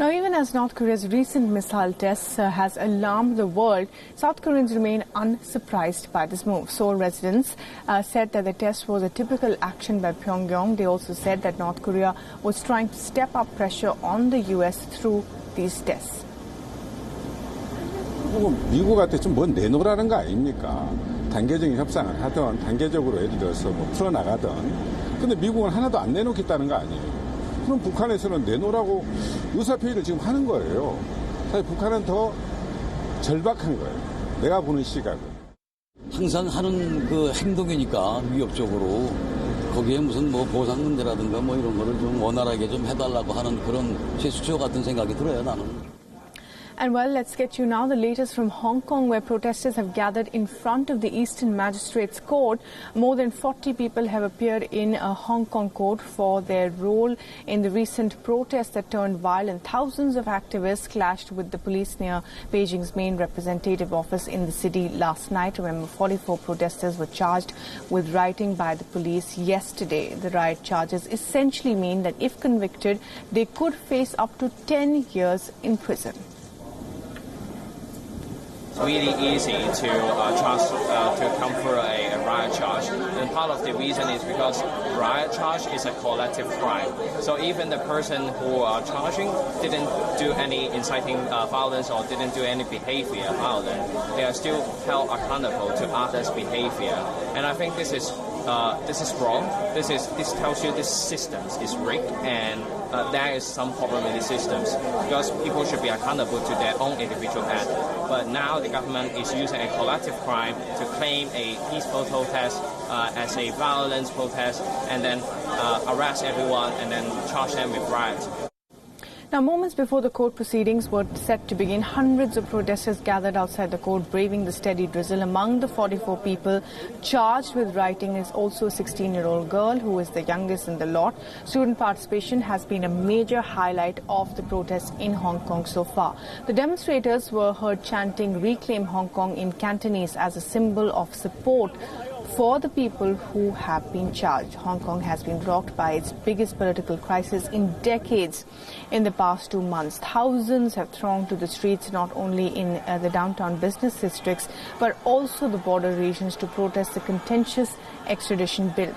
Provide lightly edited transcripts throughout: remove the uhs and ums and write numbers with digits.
Now, even as North Korea's recent missile tests has alarmed the world, South Koreans remain unsurprised by this move. Seoul residents said that the test was a typical action by Pyongyang. They also said that North Korea was trying to step up pressure on the U.S. through these tests. 미국한테 좀 뭐 내놓으라는 거 아닙니까? 단계적인 협상을 하든 단계적으로 예를 들어서 뭐 풀어나가든. 근데 미국은 하나도 안 내놓겠다는 거 아니에요. 그럼 북한에서는 내놓으라고 의사표시를 지금 하는 거예요. 사실 북한은 더 절박한 거예요. 내가 보는 시각은. 항상 하는 그 행동이니까 위협적으로 거기에 무슨 뭐 보상 문제라든가 뭐 이런 거를 좀 원활하게 좀 해달라고 하는 그런 제스처 같은 생각이 들어요, 나는. And well, let's get you now the latest from Hong Kong, where protesters have gathered in front of the Eastern Magistrates Court. More than 40 people have appeared in a Hong Kong court for their role in the recent protests that turned violent. Thousands of activists clashed with the police near Beijing's main representative office in the city last night. Remember, 44 protesters were charged with rioting by the police yesterday. The riot charges essentially mean that if convicted, they could face up to 10 years in prison. It's really easy to come for a riot charge, and part of the reason is because riot charge is a collective crime. So even the person who are charging didn't do any inciting violence or didn't do any behavior violent, they are still held accountable to others' behavior. And I think this is wrong. This tells you this system is rigged, and there is some problem in the systems because people should be accountable to their own individual act. But now the government is using a collective crime to claim a peaceful protest as a violent protest, and then arrest everyone and then charge them with riots. Now, moments before the court proceedings were set to begin, hundreds of protesters gathered outside the court, braving the steady drizzle. Among the 44 people charged with rioting is also a 16-year-old girl who is the youngest in the lot. Student participation has been a major highlight of the protests in Hong Kong so far. The demonstrators were heard chanting "Reclaim Hong Kong" in Cantonese as a symbol of support for the people who have been charged. Hong Kong has been rocked by its biggest political crisis in decades. In the past 2 months, thousands have thronged to the streets, not only in the downtown business districts, but also the border regions to protest the contentious extradition bill.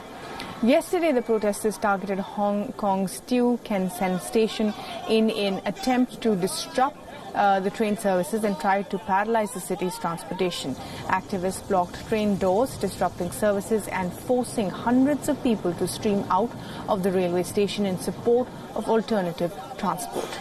Yesterday, the protesters targeted Hong Kong's Teo Keng Sen station in an attempt to disrupt the train services and tried to paralyze the city's transportation. Activists blocked train doors, disrupting services and forcing hundreds of people to stream out of the railway station in support of alternative transport.